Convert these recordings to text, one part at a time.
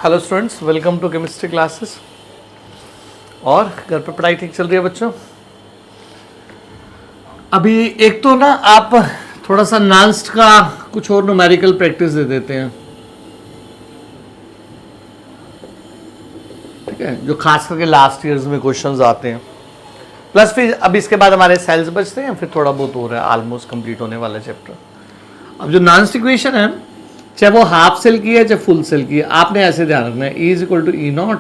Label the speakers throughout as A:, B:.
A: Hello students, welcome to chemistry classes. और घर पे पढ़ाई ठीक चल रही है बच्चों? अभी एक तो ना आप थोड़ा सा नान्स्ट का कुछ और न्यूमेरिकल प्रैक्टिस दे देते हैं, ठीक है, जो खास करके लास्ट ईयर्स में क्वेश्चंस आते हैं। प्लस फिर अब इसके बाद हमारे सेल्स बचते हैं, फिर थोड़ा बहुत हो रहा है, ऑलमोस्ट कंप्लीट होने वाला चैप्टर। अब जो नान्स्ट इक्वेशन है, चाहे वो हाफ सेल की है चाहे फुल सेल की है, आपने ऐसे ध्यान रखना है, E = E0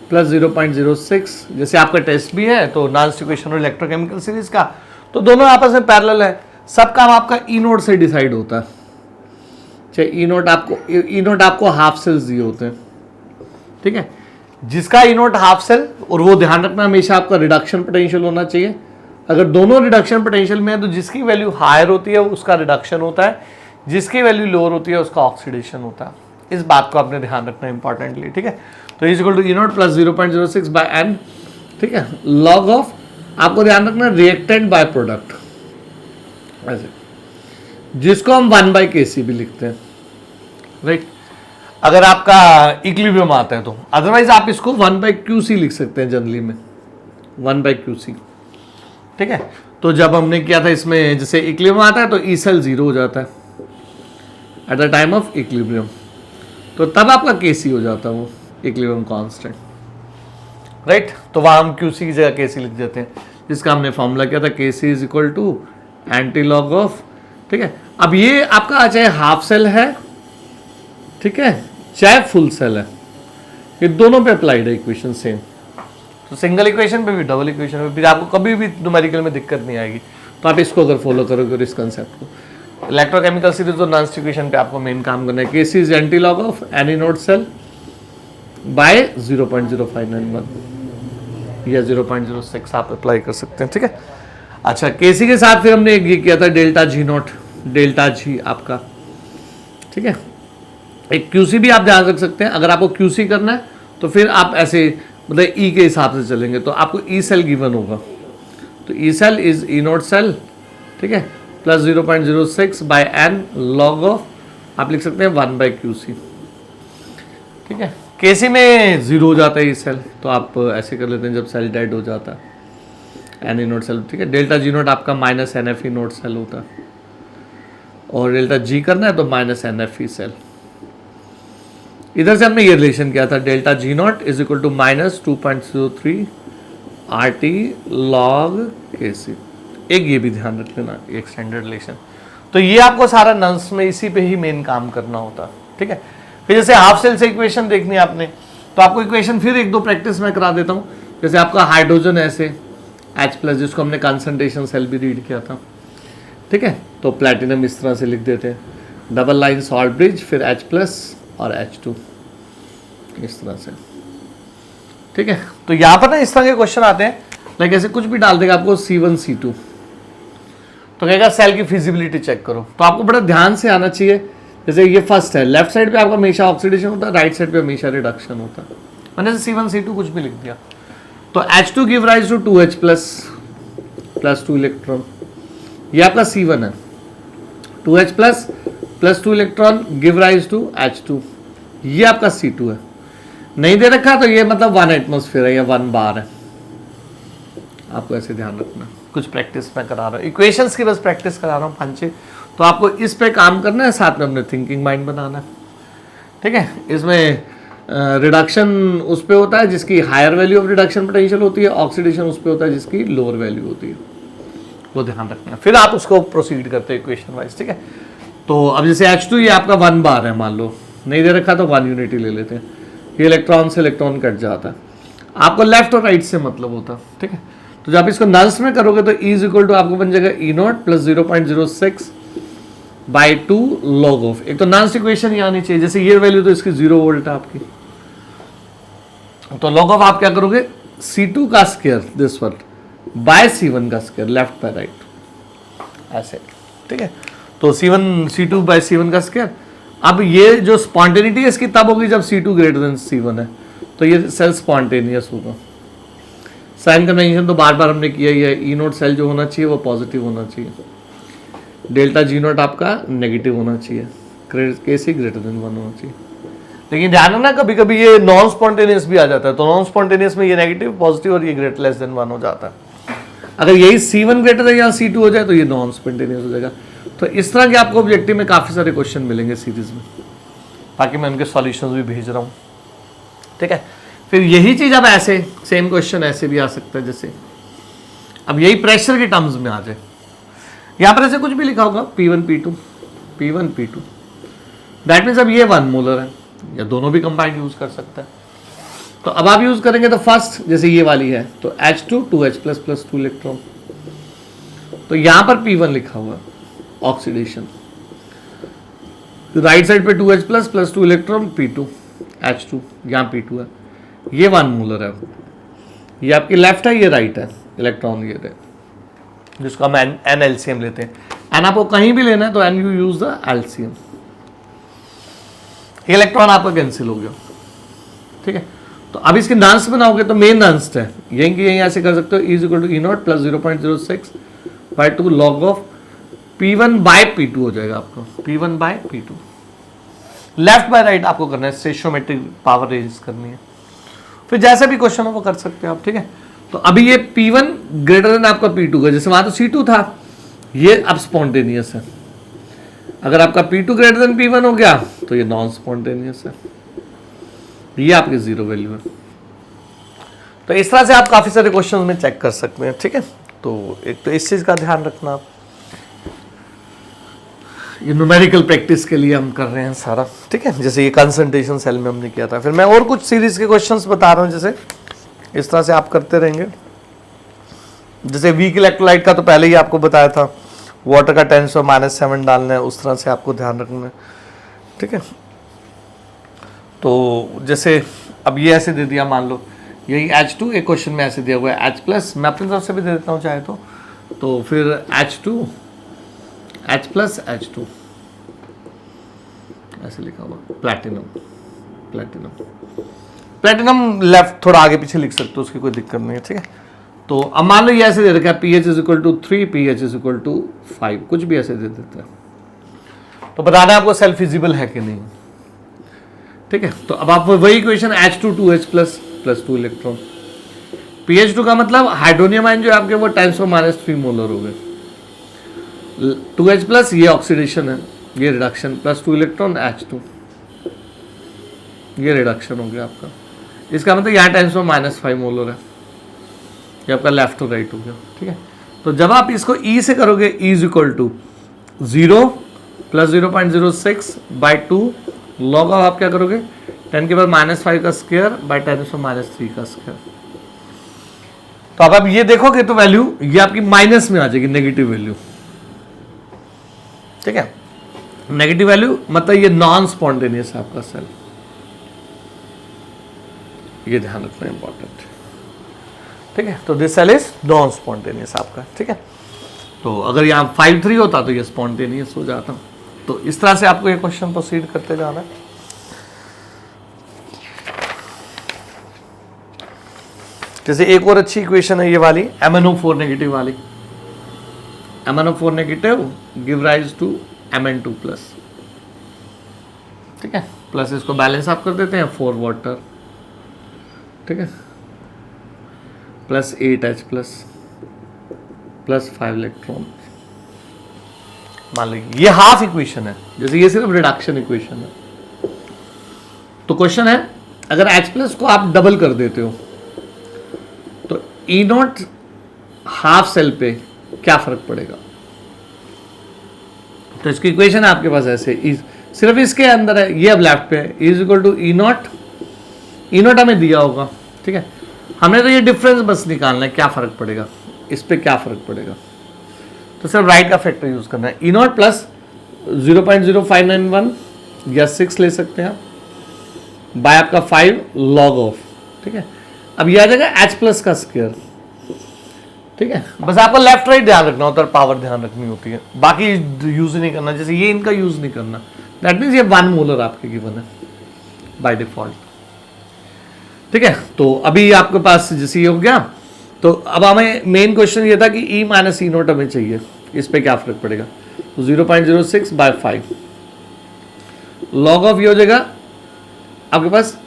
A: प्लस 0.06। जैसे आपका टेस्ट भी है तो नान्स्ट इक्वेशन और इलेक्ट्रोकेमिकल सीरीज का, तो दोनों आपस में पैरेलल है। सब काम आपका E0 से डिसाइड होता है। चाहे E0 आपको हाफ सेल्स दिए होते हैं, ठीक है, जिसका E0 हाफ सेल, और वो ध्यान रखना हमेशा आपका रिडक्शन पोटेंशियल होना चाहिए। अगर दोनों रिडक्शन पोटेंशियल में है तो जिसकी वैल्यू हायर होती है उसका रिडक्शन होता है, जिसकी वैल्यू लोअर होती है उसका ऑक्सीडेशन होता है। इस बात को आपने ध्यान रखना इंपॉर्टेंटली, ठीक है। तो E = E0 plus 0.06 by n, ठीक है, लॉग ऑफ, आपको ध्यान रखना रिएक्टेंट बाय प्रोडक्ट, ऐसे, जिसको हम 1/Kc भी लिखते हैं, राइट। अगर आपका इक्विलिब्रियम आता है तो, अदरवाइज आप इसको 1/Qc लिख सकते हैं जनरली में, 1/Qc, ठीक है। तो जब हमने किया था इसमें, जैसे इक्विलिब्रियम आता है तो E सेल 0 हो जाता है at the time of equilibrium, तो तब आपका Kc हो जाता है वो इक्विलिब्रियम कांस्टेंट, राइट। तो वहां हम Qc की जगह Kc लिख देते हैं, जिसका हमने फॉर्मूला किया था Kc = एंटीलॉग ऑफ, ठीक है। अब ये आपका चाहे हाफ सेल है, ठीक है, चाहे फुल सेल है, ये दोनों पे अप्लाइड है इक्वेशन सेम। तो सिंगल इक्वेशन पे भी, डबल इक्वेशन पे भी आपको कभी भी न्यूमेरिकल में दिक्कत नहीं आएगी। तो आप इसको अगर फॉलो करोगे इस कंसेप्ट को, इलेक्ट्रोकेमिकल सीरीज और नान्स्ट इक्वेशन पे आपको मेन काम करना है। Kc is antilog of N0 cell by 0.0591 या 0.06 आप अप्लाई कर सकते हैं, ठीक है। अच्छा, Kc के साथ फिर हमने ये किया था डेल्टा G0, डेल्टा G आपका, ठीक है। एक Qc भी आप ध्यान रख सकते हैं। अगर आपको Qc करना है तो फिर आप ऐसे मतलब E के हिसाब से चलेंगे, तो आपको E सेल गिवन होगा, तो E cell is E0 cell, ठीक है, plus 0.06 by n log of, आप लिख सकते हैं 1/Qc, ठीक है। Kc में 0 हो जाता है E सेल, तो आप ऐसे कर लेते हैं जब सेल डेड हो जाता है, N0 सेल, ठीक है। डेल्टा G0 आपका माइनस NFE0 सेल होता है, और डेल्टा G करना है तो माइनस NFE सेल। इधर से हमने ये रिलेशन किया था, delta G0 = minus 2.03 RT log Kc। एक ये भी ध्यान रख लेना, एक स्टैंडर्ड रिलेशन। तो ये आपको सारा नंस में इसी पे ही मेन काम करना होता है, ठीक है। फिर जैसे हाफ सेल से इक्वेशन देखनी है आपने, तो आपको इक्वेशन फिर एक दो प्रैक्टिस में करा देता हूँ। जैसे आपका हाइड्रोजन ऐसे H+, जिसको हमने कंसंट्रेशन सेल भी रीड किया था, ठीक है। तो प्लेटिनम इस तरह से लिख देते हैं, डबल लाइन सॉल्ट ब्रिज, फिर H+ और H2 इस तरह से, ठीक है। तो यहाँ पर ना इस तरह के क्वेश्चन आते हैं, लाइक ऐसे कुछ भी डाल देगा आपको C1 C2, तो कहेगा सेल की फिजिबिलिटी चेक करो। तो आपको बड़ा ध्यान से आना चाहिए। जैसे ये फर्स्ट है, लेफ्ट साइड पे आपका हमेशा ऑक्सीडेशन होता है, राइट साइड पे हमेशा रिडक्शन होता है। मैंने C1 C2 कुछ भी लिख दिया, तो H2 give rise to 2H+ plus 2 electron, ये आपका C1 है। 2H+ plus 2 electron give rise to H2, ये आपका C2 है। नहीं दे रखा तो ये मतलब 1 एटमॉस्फेयर है या 1 बार है, आपको ऐसे ध्यान रखना। कुछ प्रैक्टिस मैं करा रहा हूँ, इक्वेशंस की बस प्रैक्टिस करा रहा हूँ 5-6, तो आपको इस पे काम करना है, साथ में अपने थिंकिंग माइंड बनाना है, ठीक है। इसमें रिडक्शन उस पे होता है जिसकी higher value of reduction potential होती है, ऑक्सीडेशन उस पे होता है जिसकी लोअर वैल्यू होती है, वो ध्यान रखना। फिर आप उसको प्रोसीड करते हैं इक्वेशन वाइज, ठीक है। तो अब जैसे H2 ये आपका 1 बार है, मान लो नहीं दे रखा तो 1 यूनिट ही ले लेते हैं, ये इलेक्ट्रॉन से इलेक्ट्रॉन कट जाता है, आपको लेफ्ट और राइट से मतलब होता है, ठीक है। तो जब इसको नल्स में करोगे तो E = आपको बन जाएगा E0 plus 0.06 by 2 log of, एक तो नान्स्ट इक्वेशन ही आनी चाहिए। जैसे ये वैल्यू तो इसकी 0 वोल्ट है आपकी, तो लॉग ऑफ आप क्या करोगे, C2 का square this one by C1 का स्क्वायर, लेफ्ट बाय राइट, ऐसे, ठीक है। तो C2 बाय C1 का स्क्वायर। अब ये जो स्पॉन्टेनिटी है इसकी तब होगी जब C2 > C1 है, तो ये सेल स्पॉन्टेनियस होगा। साइन कन्वेंशन तो बार बार हमने किया ही है, E0 सेल जो होना चाहिए वो पॉजिटिव होना चाहिए, डेल्टा G0 आपका नेगेटिव होना चाहिए, Kc > 1 होना चाहिए। लेकिन ध्यान रखना कभी कभी ये नॉन स्पॉन्टेनियस भी आ जाता है, तो नॉन स्पॉन्टेनियस में ये नेगेटिव पॉजिटिव और ये ग्रेटर लेस देन 1 हो जाता है। अगर यही C1 ग्रेटर है या C2 हो जाए तो ये नॉन स्पॉन्टेनियस हो जाएगा। तो इस तरह के आपको ऑब्जेक्टिव में काफ़ी सारे क्वेश्चन मिलेंगे सीरीज में, बाकी मैं उनके सॉल्यूशंस भी भेज रहा हूँ, ठीक है। फिर यही चीज़ अब ऐसे सेम क्वेश्चन ऐसे भी आ सकता है, जैसे अब यही प्रेशर के टर्म्स में आ जाए, यहाँ पर ऐसे कुछ भी लिखा होगा P1 P2 P1 P2, that means अब ये 1 मोलर है, या दोनों भी कंबाइंड यूज कर सकता है। तो अब आप यूज करेंगे तो फर्स्ट जैसे ये वाली है तो H2 2H प्लस 2 इलेक्ट्रॉन, तो यहां पर P1 लिखा हुआ है ऑक्सीडेशन, राइट साइड पे 2H plus 2 electron P2 H2, यहाँ P2 है, ये 1 मोलर है, ये आपकी लेफ्ट है ये राइट है, इलेक्ट्रॉन ये है जिसको हम NLCM लेते हैं। एन आपको कहीं भी लेना है तो and you use the LCM, electron आपका कैंसिल हो गया, ठीक है। तो अब इसके नांस बनाओगे तो मेन नांस है यहीं की यहीं ऐसे कर सकते हो, is equal to E0 plus 0.06 by 2 log of P1 by P2 हो जाएगा आपको, P1 by P2। Left by right आपको करना है, स्टेशियोमेट्रिक पावर रेंज करनी है, फिर जैसे भी क्वेश्चन हो वो कर सकते हो आप, ठीक है। तो अभी ये P1 ग्रेटर देन आपका P2 का, जैसे वहां तो C2 था, ये अब स्पॉन्टेनियस है। अगर आपका P2 ग्रेटर देन P1 हो गया तो ये नॉन स्पॉन्टेनियस है, ये आपके 0 वैल्यू है। तो इस तरह से आप काफी सारे क्वेश्चंस में चेक कर सकते हैं, ठीक है। तो एक तो इस चीज का ध्यान रखना आप, ये न्यूमेरिकल प्रैक्टिस के लिए हम कर रहे हैं सारा, ठीक है। जैसे ये कंसंट्रेशन सेल में हमने किया था, फिर मैं और कुछ सीरीज के क्वेश्चंस बता रहा हूं, जैसे इस तरह से आप करते रहेंगे। जैसे वीक इलेक्ट्रोलाइट का तो पहले ही आपको बताया था, वाटर का 10⁻⁷ डालना है, उस तरह से आपको ध्यान रखना है, ठीक है। तो जैसे अब ये ऐसे दे दिया, मान लो यही H2 एक क्वेश्चन में ऐसे दिया हुआ है H प्लस, मैं अपनी तरफ से भी दे देता हूँ चाहे तो फिर H2 H प्लस H2 ऐसे लिखा हुआ, प्लेटिनम लेफ्ट थोड़ा आगे पीछे लिख सकते हो, उसकी कोई दिक्कत नहीं है, ठीक है। तो अब मान लो ये ऐसे दे रखा है pH is equal to 3 pH is equal to 5, कुछ भी ऐसे दे देता है, तो बताना है आपको सेल फिजिबल है कि नहीं, ठीक है। तो अब आप वही equation H2 2H plus 2 electron, pH2 का मतलब हाइड्रोनियम आयन जो आपके वो 10⁻³ मोलर हो गए, 2H प्लस ये ऑक्सीडेशन है, ये रिडक्शन, प्लस 2 इलेक्ट्रॉन H2, ये रिडक्शन हो गया आपका, इसका मतलब यहाँ 10⁻⁵ मोलर है, ये आपका लेफ्ट टू राइट हो गया, ठीक है। तो जब आप इसको E से करोगे, E is equal to 0 plus 0.06 by 2 log of आप क्या करोगे 10⁻⁵ का स्क्वायर बाई 10⁻³ का स्क्वायर। तो अब आप ये देखोगे तो वैल्यू ये आपकी माइनस में आ जाएगी, नेगेटिव वैल्यू, ठीक है। नेगेटिव वैल्यू मतलब ये नॉन स्पॉन्टेनियस है आपका सेल, ये ध्यान रखना इंपॉर्टेंट, ठीक है। तो this cell is non spontaneous आपका, ठीक है। तो अगर यहाँ 5-3 होता तो ये स्पॉन्टेनियस हो जाता। तो इस तरह से आपको ये क्वेश्चन प्रोसीड करते जाना है। जैसे एक और अच्छी इक्वेशन है ये वाली MnO4 नेगेटिव वाली, MnO4 negative give rise to Mn2 plus, ठीक है। प्लस इसको बैलेंस आप कर देते हैं 4 वाटर, ठीक है, प्लस 8H प्लस 5 इलेक्ट्रॉन, मान लीजिए ये हाफ इक्वेशन है, जैसे ये सिर्फ रिडक्शन इक्वेशन है। तो क्वेश्चन है अगर H प्लस को आप डबल कर देते हो तो E0 हाफ सेल पे क्या फर्क पड़ेगा। तो इसकी इक्वेशन है आपके पास ऐसे, सिर्फ इसके अंदर है, ये अब लेफ्ट पे है, इज इक्वल टू E0 हमें दिया होगा, ठीक है। हमने तो ये डिफरेंस बस निकालना है, क्या फर्क पड़ेगा इस पे, क्या फर्क पड़ेगा। तो सिर्फ राइट का फैक्टर यूज करना है, E0 प्लस 0.0591 या 6 ले सकते हैं आप, बाय आपका 5 लॉग ऑफ, ठीक है। अब ये आ जाएगा H प्लस का स्क्वायर, ठीक है। बस आपको लेफ्ट राइट ध्यान रखना होता है, पावर ध्यान रखनी होती है, बाकी यूज नहीं करना, जैसे ये इनका यूज नहीं करना। दैट मीन्स ये 1 मोलर आपके गिवन है बाय डिफॉल्ट, ठीक है। तो अभी आपके पास जैसे ये हो गया, तो अब हमें मेन क्वेश्चन ये था कि E माइनस E0 हमें चाहिए, इस पे क्या फर्क पड़ेगा। तो 0.06 बाय 5 लॉग ऑफ ये हो जाएगा आपके पास,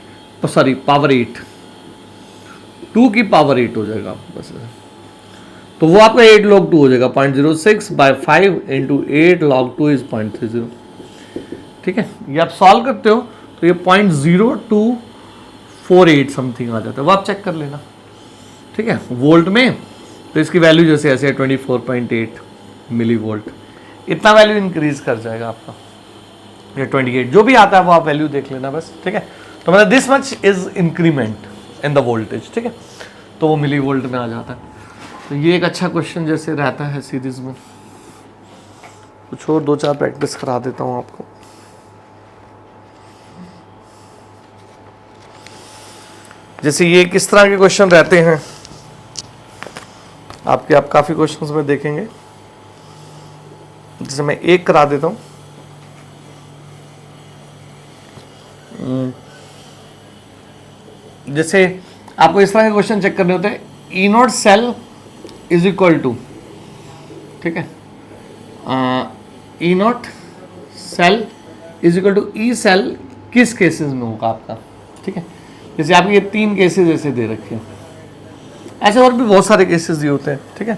A: सॉरी पावर 8, 2 की पावर 8 हो जाएगा आपके पास, तो वो आपका 8 log 2 हो जाएगा, 0.06/5 इंटू 8 log 2 इज 0.30। ठीक है, ये आप सॉल्व करते हो तो ये 0.0248 समथिंग आ जाता है, वो आप चेक कर लेना। ठीक है, वोल्ट में तो इसकी वैल्यू जैसे ऐसे है 24.8 मिली वोल्ट, इतना वैल्यू इंक्रीज कर जाएगा आपका, ये 28 जो भी आता है वो आप वैल्यू देख लेना बस। ठीक है, तो मतलब this much is increment in the voltage. ठीक है, तो वो मिली वोल्ट में आ जाता है। तो ये एक अच्छा क्वेश्चन जैसे रहता है सीरीज में। कुछ और 2-4 प्रैक्टिस करा देता हूँ आपको। जैसे ये किस तरह के क्वेश्चन रहते हैं आपके, आप काफी क्वेश्चंस में देखेंगे। जैसे मैं एक करा देता हूं, जैसे आपको इस तरह के क्वेश्चन चेक करने होते हैं, E nought cell is equal to, ठीक है, E nought cell is equal to E cell किस केसेस में होगा आपका। ठीक है, जैसे आपके ये 3 केसेस ऐसे दे रखे हैं, ऐसे और भी बहुत सारे केसेस दिए होते हैं। ठीक है,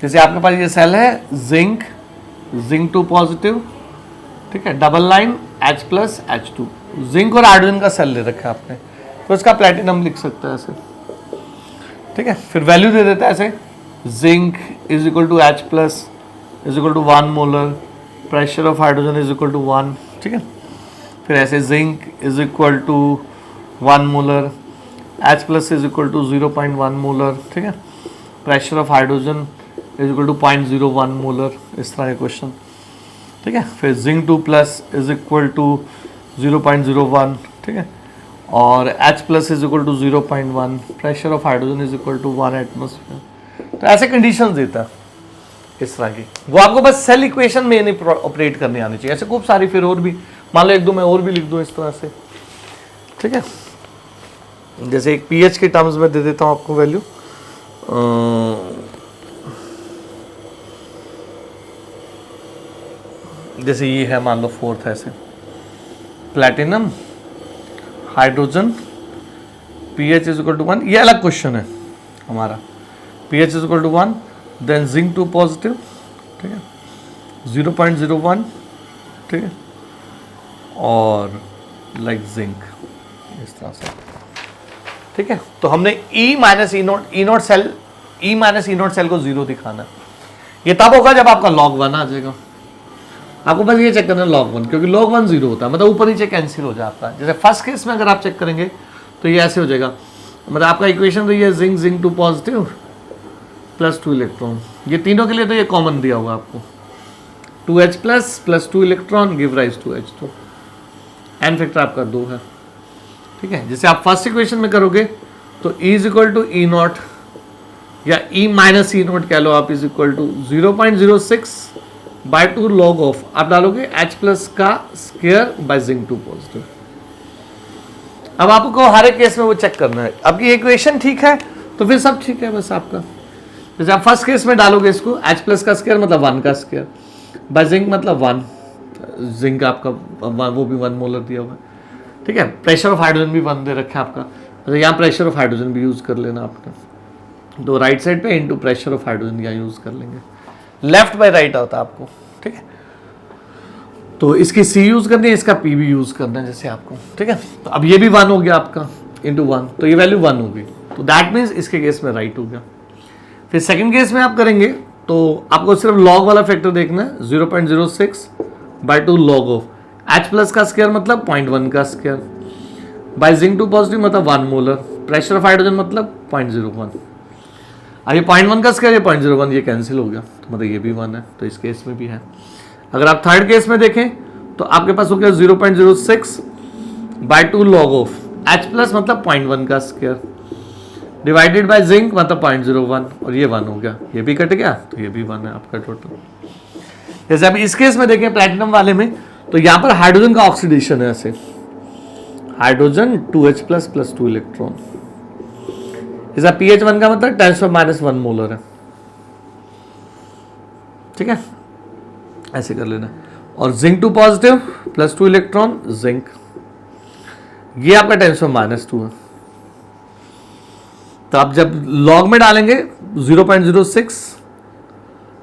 A: जैसे आपके पास ये सेल है जिंक 2 पॉजिटिव, ठीक है, double line H+ H2, zinc और हाइड्रोजन का सेल ले रखा है आपने, तो इसका प्लेटिनम लिख सकता है ऐसे। ठीक है, फिर वैल्यू दे देता है ऐसे, zinc is equal to H+ is equal to 1 molar, pressure of hydrogen is equal to 1। ठीक है, फिर ऐसे zinc is equal to 1 molar, H+ is equal to 0.1 molar. ठीक है, pressure of hydrogen is equal to 0.01 molar, इस तरह के question. ठीक है, फिर जिंक 2+ इज इक्वल टू 0.01। ठीक है, और H+ is equal to 0.1, pressure of hydrogen is equal to 1 atmosphere. तो ऐसे कंडीशन देता है इस तरह की, वो आपको बस सेल इक्वेशन में नहीं ऑपरेट करने आनी चाहिए। ऐसे खूब सारी फिर और भी, मान लो 1-2 मैं और भी लिख दूँ इस तरह से। ठीक है, जैसे एक pH के टर्म्स में दे देता हूँ आपको वैल्यू, जैसे ये है मान लो 4th ऐसे, platinum hydrogen pH is equal to 1, ये अलग क्वेश्चन है हमारा, pH is equal to 1, then zinc 2 positive, ठीक है, 0.01, ठीक है, और लाइक जिंक इस तरह से। ठीक है, तो हमने E- E0 cell, E- cell को 0 दिखाना। ये तब होगा जब आपका log 1 आ जाएगा। आपको बस ये चेक करना है log 1, क्योंकि log 1 0 होता है, मतलब ऊपर नीचे कैंसिल हो जाता है। जैसे फर्स्ट केस में अगर आप चेक करेंगे तो ये ऐसे हो जाएगा, मतलब आपका इक्वेशन तो ये जिंक 2 पॉजिटिव प्लस 2 इलेक्ट्रॉन, ये तीनों के लिए तो ये कॉमन दिया होगा आपको, 2H+ plus 2 electron give rise to H2, n factor आपका 2 है। ठीक है, जैसे आप फर्स्ट इक्वेशन में करोगे तो E is equal to E0 या E- E0 कह लो आप, is equal to 0.06/2 log of, आप डालोगे H+ का स्क्वायर बाय जिंक 2 पॉजिटिव। अब आपको हर एक केस में वो चेक करना है, आपकी इक्वेशन ठीक है तो फिर सब ठीक है बस आपका। जैसे आप फर्स्ट केस में डालोगे इसको, H+ का स्क्वायर मतलब 1 का स्क्वायर बाय जिंक मतलब 1, जिंक आपका वो भी 1 मोलर दिया हुआ है। ठीक है, प्रेशर ऑफ हाइड्रोजन भी 1 दे रखा है आपका, तो यहाँ प्रेशर ऑफ हाइड्रोजन भी यूज़ कर लेना आपने, तो राइट साइड पे इनटू प्रेशर ऑफ हाइड्रोजन यहाँ यूज़ कर लेंगे, लेफ्ट बाय राइट आता है आपको। ठीक है, तो इसकी C यूज़ करनी है, इसका P भी यूज़ करना है जैसे आपको। ठीक है, तो अब ये भी 1 हो गया आपका इंटू 1, तो ये वैल्यू 1 होगी, तो दैट मीन्स इसके केस में राइट हो गया। फिर सेकेंड केस में आप करेंगे तो आपको सिर्फ लॉग वाला फैक्टर देखना है, 0.06/2 log ऑफ H+ का स्क्वायर मतलब 0.1 का स्क्वायर बाय जिंक 2 पॉजिटिव मतलब 1 मोलर, प्रेशर ऑफ हाइड्रोजन मतलब 0.01। अब ये 0.1 का स्क्वायर, ये 0.01, ये कैंसिल हो गया, तो मतलब ये भी 1 है, तो इस केस में भी है। अगर आप थर्ड केस में देखें तो आपके पास हो गया 0.06/2 log ऑफ H+ मतलब 0.1 का स्क्वायर डिवाइडेड बाय जिंक मतलब 0.01, और ये 1 हो गया, ये भी कट गया, तो ये भी 1 है आपका टोटल। जैसे अब इस केस में देखें प्लैटिनम वाले में, तो यहाँ पर हाइड्रोजन का ऑक्सीडेशन है ऐसे, हाइड्रोजन 2H+ प्लस 2 इलेक्ट्रॉन, इसका pH 1 का मतलब 10⁻⁻1 मोलर है। ठीक है, ऐसे कर लेना, और zinc 2 positive plus 2 electron zinc, ये आपका 10⁻²। है तो आप जब लॉग में डालेंगे 0.06,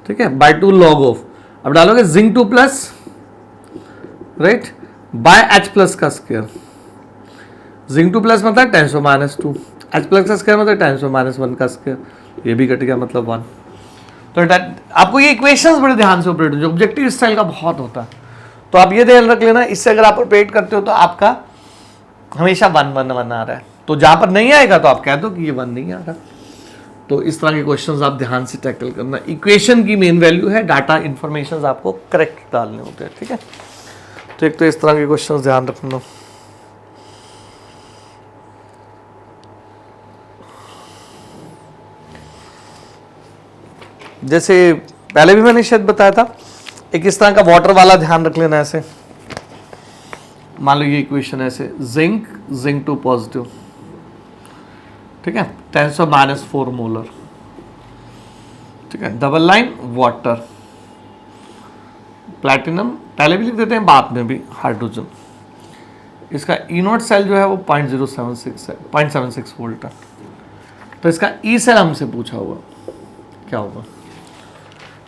A: ठीक है, बाय 2 लॉग ऑफ, अब डालोगे zinc 2 plus, right, by H plus का स्क्वायर। जिंक 2 प्लस मतलब 10⁻², H प्लस का स्क्वायर मतलब 10⁻1 का स्क्वायर, ये भी कट गया मतलब 1। तो आपको ये इक्वेशंस बड़े ध्यान से ऑपरेट, जो ऑब्जेक्टिव स्टाइल का बहुत होता है, तो आप ये ध्यान रख लेना, इससे अगर आप ऑपरेट करते हो तो आपका हमेशा 1 1 1 आ रहा है। तो जहां पर नहीं आएगा तो आप कह दो कि ये 1 नहीं आ रहा। तो इस तरह के क्वेश्चंस आप ध्यान से टैकल करना। इक्वेशन की मेन वैल्यू है, डाटा इंफॉर्मेशन आपको करेक्ट डालने होते हैं, ठीक है। तो एक तो इस तरह के क्वेश्चंस ध्यान रखना। जैसे पहले भी मैंने शायद बताया था, एक इस तरह का वाटर वाला ध्यान रख लेना। ऐसे मान लो ये इक्वेशन ऐसे, जिंक 2 पॉजिटिव, ठीक है, 10⁻4 मोलर, ठीक है, डबल लाइन वाटर, प्लैटिनम पहले भी लिख देते हैं, बाद में भी हाइड्रोजन। इसका E0 सेल जो है वो 0.076 है, 0.76 वोल्ट है। तो इसका E सेल हमसे पूछा हुआ क्या होगा,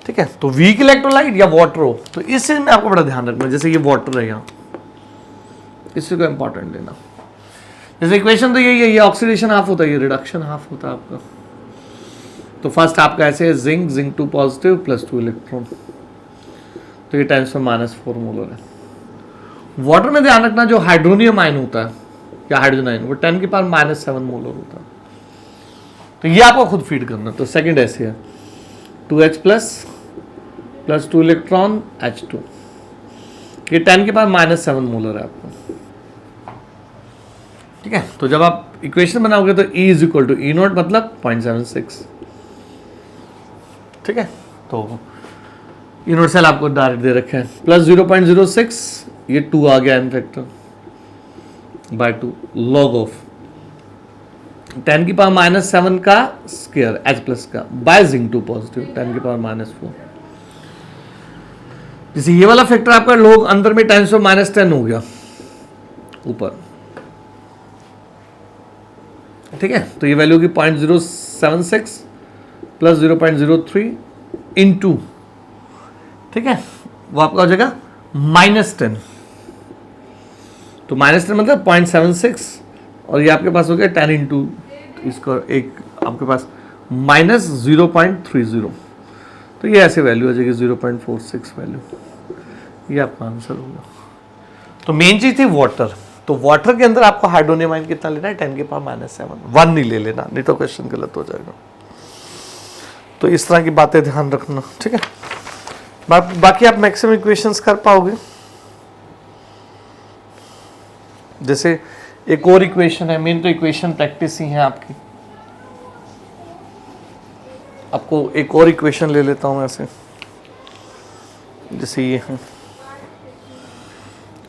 A: ठीक है। तो वीक इलेक्ट्रोलाइट या वाटर हो, तो इस चीज में आपको बड़ा ध्यान रखना। जैसे ये वाटर है यहाँ, इससे को इंपॉर्टेंट लेना। जैसे इक्वेशन तो यही है, ये ऑक्सीडेशन हाफ होता है, ये रिडक्शन हाफ होता है आपका। तो फर्स्ट आपका ऐसे है, जिंक 2 पॉजिटिव प्लस 2 इलेक्ट्रॉन, तो ये 10⁻4 मोलर है। वाटर में ध्यान रखना, जो हाइड्रोनियम आयन होता है या हाइड्रोजन आयन, वो 10⁻7 मोलर होता है। तो ये आपको खुद फीड करना। तो सेकंड ऐसे है, 2H प्लस 2 इलेक्ट्रॉन H2, ये 10⁻7 मोलर है आपको, ठीक है। तो जब आप इक्वेशन बनाओगे तो E is equal to E0 मतलब 0.76, ठीक है। तो E0 सेल आपको डायरेक्ट दे रखे हैं, प्लस 0.06, ये 2 आ गया इनफैक्टर, बाय 2 लॉग ऑफ 10⁻7 का स्क्वायर H प्लस का, बाय जिंक 2 पॉजिटिव 10⁻4। जैसे ये वाला फैक्टर आपका लॉग अंदर में 10⁻10 हो गया ऊपर, ठीक है। तो ये वैल्यू की 0.076 प्लस 0.03 इंटू, ठीक है, वो आपका हो जाएगा -10। तो -10 मतलब 0.76, और ये आपके पास हो गया 10 इंटू इसका एक आपके पास -0.30। तो ये ऐसे वैल्यू आ जाएगी 0.46 वैल्यू, ये आपका आंसर होगा। तो मेन चीज थी वाटर। तो वाटर के अंदर आपको हाइड्रोनियम आयन कितना लेना है, 10⁻7, 1 नहीं ले लेना, नहीं तो क्वेश्चन गलत हो जाएगा। तो इस तरह की बातें ध्यान रखना, ठीक है। बाकी आप मैक्सिमम इक्वेशंस कर पाओगे। जैसे एक और इक्वेशन है, मेन तो इक्वेशन प्रैक्टिस ही है आपकी। आपको एक और इक्वेशन ले लेता हूं ऐसे, जैसे ये है,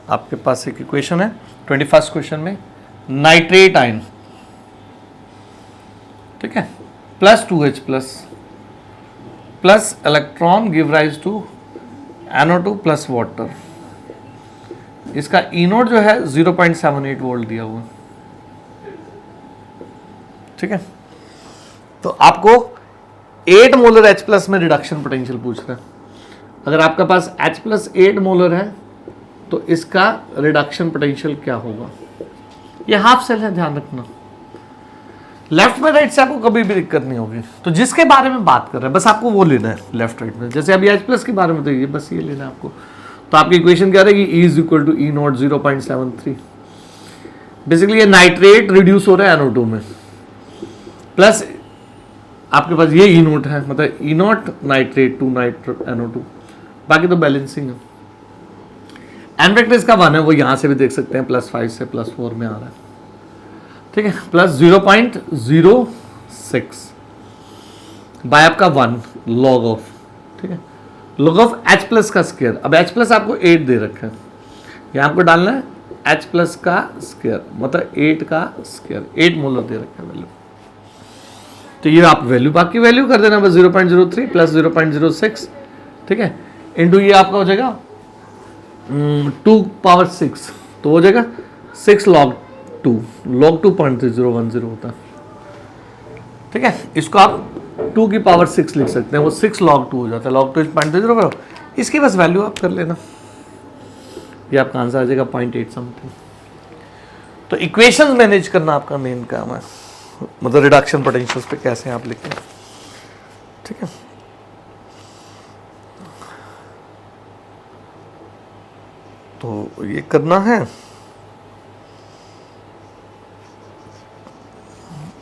A: आपके पास एक इक्वेशन है 21st क्वेश्चन में, नाइट्रेट आयन, ठीक है, plus 2H plus electron give rise to NO2 plus water. इसका E0 जो है 0.78 वोल्ट दिया हुआ, ठीक है। तो आपको 8 मोलर H प्लस में रिडक्शन पोटेंशियल पूछ रहा है। अगर आपके पास H प्लस 8 मोलर है तो इसका रिडक्शन पोटेंशियल क्या होगा। ये हाफ सेल है, ध्यान रखना। लेफ्ट में राइट से आपको कभी भी दिक्कत नहीं होगी। तो जिसके बारे में बात कर रहे हैं बस आपको वो लेना है लेफ्ट राइट में। जैसे अभी H प्लस के बारे में तो ये बस ये लेना है आपको। तो आपकी इक्वेशन क्या रहेगी, E is equal to E0 0.73। Basically ये नाइट्रेट रिड्यूस हो रहा है NO2 में, प्लस आपके पास ये E0 है, मतलब E0 नाइट्रेट 2 NO2, बाकी तो बैलेंसिंग है। एन वेक्टर इसका 1 है, वो यहां से भी देख सकते हैं, +5 से +4 में आ रहा है, ठीक है, प्लस 0.06 बाय आपका 1 लॉग ऑफ, ठीक है, लॉग ऑफ H प्लस का स्क्वायर। अब H प्लस आपको 8 दे रखा है, यहां आपको डालना है H प्लस का स्क्वायर, मतलब 8 का स्क्वायर, 8 मोलर दे रखा है वैल्यू। तो ये आप वैल्यू बाकी वैल्यू कर देना बस 0.03 प्लस 0.06, ठीक है, इंटू ये आपका हो जाएगा 2 पावर 6, तो हो जाएगा 6 लॉग 2, log 2 0.3010 होता है, ठीक है। इसको आप 2 की पावर 6 लिख सकते हैं, वो 6 log 2 हो जाता है, log 2 0.30, इसकी बस वैल्यू आप कर लेना, ये आपका आंसर आ जाएगा 0.8 समथिंग। तो इक्वेशंस मैनेज करना आपका मेन काम है, मतलब रिडक्शन पोटेंशियल्स पे कैसे आप लिखें, ठीक है। तो ये करना है,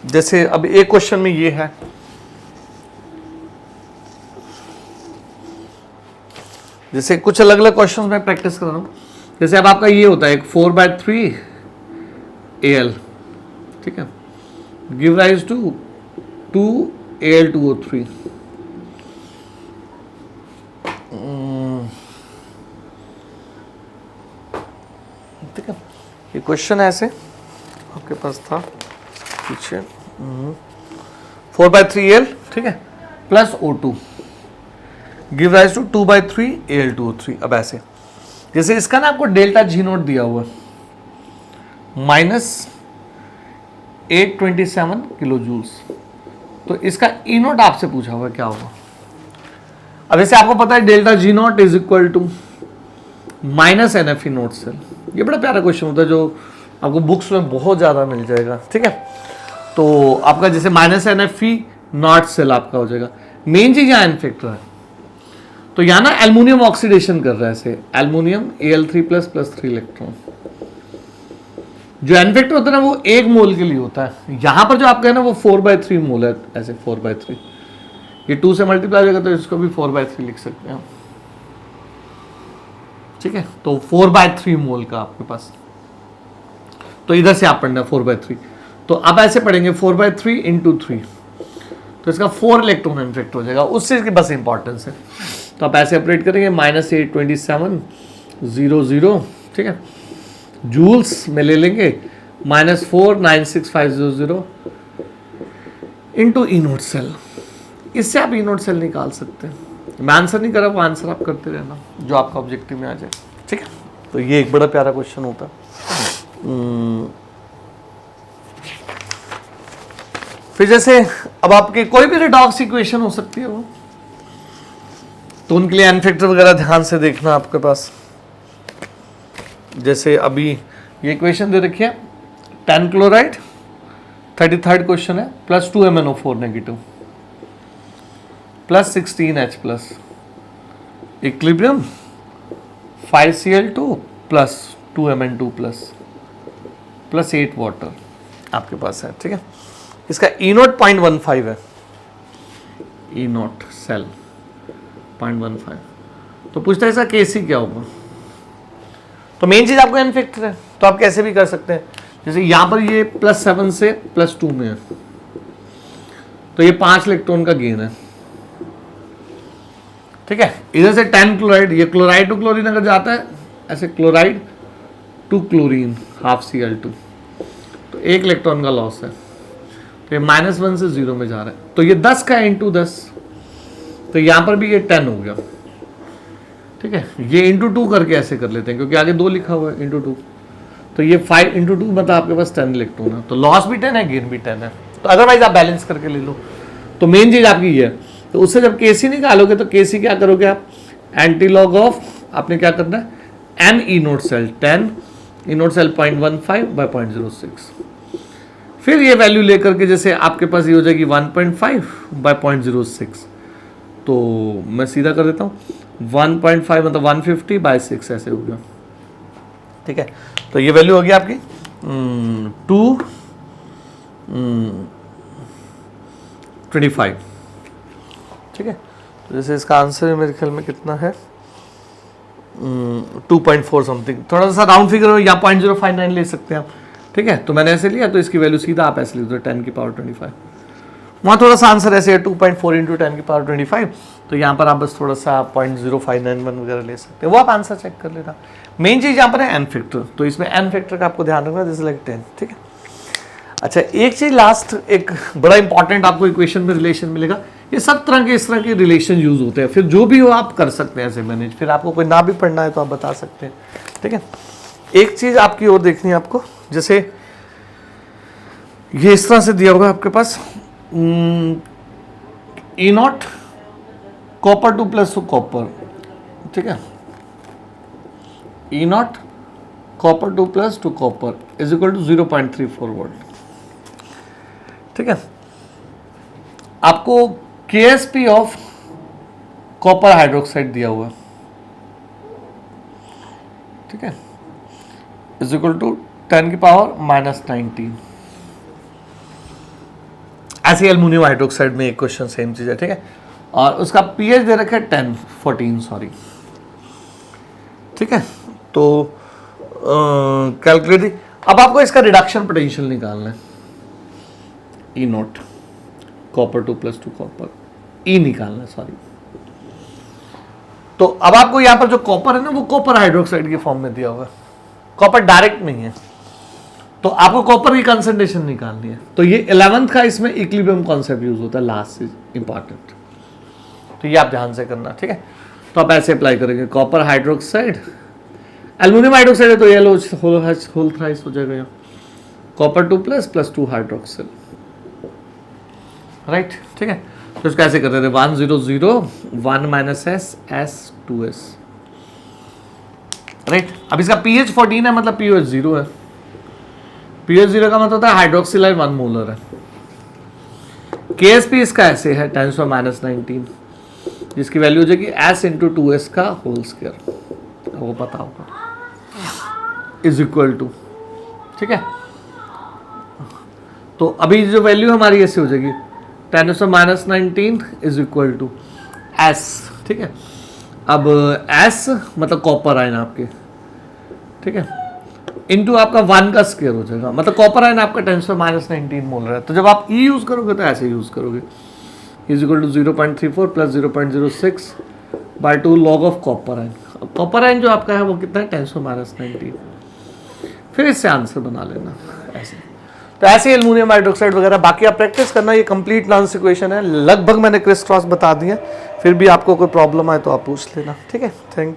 A: जैसे अब एक क्वेश्चन में ये है, जैसे कुछ अलग अलग क्वेश्चंस मैं प्रैक्टिस कर रहा हूँ। जैसे अब आपका ये होता है एक 4/3 AL, ठीक है, गिव राइज टू 2 AL2O3, ठीक है। ये क्वेश्चन ऐसे आपके पास था पीछे, 4/3 AL, ठीक है, plus O2 give rise to 2/3 AL2O3। अब ऐसे जैसे इसका ना आपको डेल्टा G नोट दिया हुआ है -827 किलो जूल्स, तो इसका E नोट आपसे पूछा हुआ है क्या होगा। अब जैसे आपको पता है delta G nought is equal to -NFE nought cell, ये बड़ा प्यारा क्वेश्चन होता है जो आपको बुक्स में बहुत ज़्यादा मिल जाएगा, ठीक है। तो आपका जैसे -NFE नॉट सेल आपका हो जाएगा। मेन चीज यहाँ एनफेक्टर है, तो यहाँ ना एल्युमिनियम ऑक्सीडेशन कर रहा है, ऐसे एल्युमिनियम Al3+ + 3 इलेक्ट्रॉन। जो एनफेक्टर होता है ना वो 1 मोल के लिए होता है, यहाँ पर जो आपका है ना वो 4/3 मोल है, ऐसे 4/3, ये 2 से मल्टीप्लाई हो जाएगा तो इसको भी 4/3 लिख सकते हैं, ठीक है। तो 4/3 मोल का आपके पास, तो इधर से आप पढ़ना 4/3, तो आप ऐसे पढ़ेंगे 4/3 × 3, तो इसका 4 इलेक्ट्रॉन इन्फेक्ट हो जाएगा, उससे इसकी बस इंपॉर्टेंस है। तो आप ऐसे ऑपरेट करेंगे -82700, ठीक है, जूल्स में ले लेंगे, -496500 इंटू E नोट सेल, इससे आप E नोट सेल निकाल सकते हैं। मैं आंसर नहीं कर रहा, वो आंसर आप करते रहना जो आपका ऑब्जेक्टिव में आ जाए, ठीक है। तो ये एक बड़ा प्यारा क्वेश्चन होता है। फिर जैसे अब आपके कोई भी रिडॉक्स इक्वेशन हो सकती है वो, तो उनके लिए एनफेक्टर वगैरह ध्यान से देखना आपके पास। जैसे अभी ये इक्वेशन दे रखी है 10 क्लोराइड, 33rd क्वेश्चन है, +2 MnO4 negative +16H+, equilibrium 5Cl2 +2 Mn2 +8 water आपके पास है, ठीक है। इसका E नोट 0.15 है, E नोट सेल 0.15, तो पूछता है इसका KC क्या होगा। तो मेन चीज आपको एनफेक्टर है, तो आप कैसे भी कर सकते हैं। जैसे यहां पर ये +7 से +2 में है, तो ये 5 इलेक्ट्रॉन का गेन है, ठीक है। इधर से 10 क्लोराइड, ये क्लोराइड टू क्लोरीन अगर जाता है ऐसे, क्लोराइड टू क्लोरीन ½ Cl2, तो 1 इलेक्ट्रॉन का लॉस है, तो ये -1 से 0 में जा रहा है, तो ये 10 का × 10, तो यहां पर भी ये 10 हो गया, ठीक है। ये × 2 करके ऐसे कर लेते हैं क्योंकि आगे 2 लिखा हुआ है, × 2, तो ये 5 × 2 मतलब आपके पास 10 इलेक्ट्रॉन है, तो लॉस भी 10 है, गेन भी 10 है, तो अदरवाइज आप बैलेंस करके ले लो। तो मेन चीज आपकी ये है, तो उससे जब KC निकालोगे तो KC क्या करोगे आप, एंटी लॉग ऑफ आपने क्या करना है, n E nought cell 10, E nought cell 0.15/0.06, फिर ये वैल्यू लेकर के जैसे आपके पास ये हो जाएगी 1.5/0.06, तो मैं सीधा कर देता हूँ 1.5 मतलब 150/6 ऐसे हो गया, ठीक है। तो ये वैल्यू होगी आपकी 225, ठीक है। तो जैसे इसका आंसर मेरे ख्याल में कितना है 2.4 समथिंग, थोड़ा सा राउंड फिगर या 0.059 ले सकते हैं आप, ठीक है। तो मैंने ऐसे लिया, तो इसकी वैल्यू सीधा आप ऐसे लिख दो 10 की पावर 25, वहाँ थोड़ा सा आंसर ऐसे है 2.4 × 10 की पावर 25, तो यहाँ पर आप बस थोड़ा सा 0.0591 वगैरह ले सकते हैं, वो आप आंसर चेक कर लेना। मेन चीज़ यहाँ पर है एन फैक्टर, तो इसमें एन फैक्टर का आपको ध्यान रखना, जैसे लाइक 10, ठीक है। अच्छा, एक चीज़ लास्ट, एक बड़ा इंपॉर्टेंट आपको इक्वेशन में रिलेशन मिलेगा, ये सब तरह के इस तरह के रिलेशन यूज होते हैं, फिर जो भी हो आप कर सकते हैं ऐसे मैनेज, फिर आपको कोई ना भी पढ़ना है तो आप बता सकते हैं, ठीक है। एक चीज़ आपकी और देखनी है आपको, जैसे ये इस तरह से दिया हुआ है आपके पास E nought copper 2 plus copper, ठीक है, E nought copper 2 plus copper is equal to 0.34 volt, ठीक है। आपको KSP ऑफ कॉपर हाइड्रोक्साइड दिया हुआ है, ठीक है, इज इक्वल टू 10 की पावर -19। ऐसे एल्युमिनियम हाइड्रोक्साइड में एक क्वेश्चन सेम चीज है, ठीक है, और उसका pH दे रखा है 14 सॉरी, ठीक है। तो कैलकुलेट, अब आपको इसका रिडक्शन पोटेंशियल निकालना है, E nought copper 2 plus copper, ई निकालना है सॉरी। तो अब आपको यहां पर जो कॉपर है ना वो कॉपर हाइड्रोक्साइड के फॉर्म में दिया हुआ है, कॉपर डायरेक्ट नहीं है, तो आपको कॉपर की कंसंट्रेशन निकालनी है। तो ये 11th का इसमें इक्विलिब्रियम कॉन्सेप्ट यूज होता है, लास्ट इज इंपॉर्टेंट, तो ये आप ध्यान से करना, ठीक है। तो आप ऐसे अप्लाई करेंगे, कॉपर हाइड्रोक्साइड, एल्युमिनियम हाइड्रोक्साइड है तो येलो होल थ्राइस हो जाएगा यहाँ, कॉपर 2 प्लस 2 हाइड्रोक्सिल, राइट, ठीक है। तो इसको ऐसे करते थे 1 0 0 1 minus S S 2s, right. अब इसका pH 14 है, मतलब pH 0 है, pH 0 का मतलब होता है हाइड्रोक्सिल 1 मोलर है। KSP इसका ऐसे है 10⁻⁻19, जिसकी वैल्यू हो जाएगी S इंटू 2s का होल स्क्वायर, आपको पता होगा, इज इक्वल टू, ठीक है। तो अभी जो वैल्यू हमारी ऐसे हो जाएगी 10⁻⁻19 इज इक्वल टू S, ठीक है। अब S मतलब कॉपर आयन आपके, ठीक है, इनटू आपका 1 का स्क्वायर हो जाएगा, मतलब कॉपर आयन आपका 10⁻⁻19 मोल रहा है। तो जब आप E यूज करोगे तो ऐसे यूज करोगे, is equal to 0.34 plus 0.06 by 2 log of copper ion. Copper ion जो आपका है वो कितना है 10⁻⁻19, फिर इससे आंसर बना लेना ऐसे। तो ऐसे एल्युमिनियम हाइड्रोक्साइड वगैरह बाकी आप प्रैक्टिस करना, ये कंप्लीट लांस इक्वेशन है, लगभग मैंने क्रिस क्रॉस बता दिया, फिर भी आपको कोई प्रॉब्लम आए तो आप पूछ लेना, ठीक है। Thank you.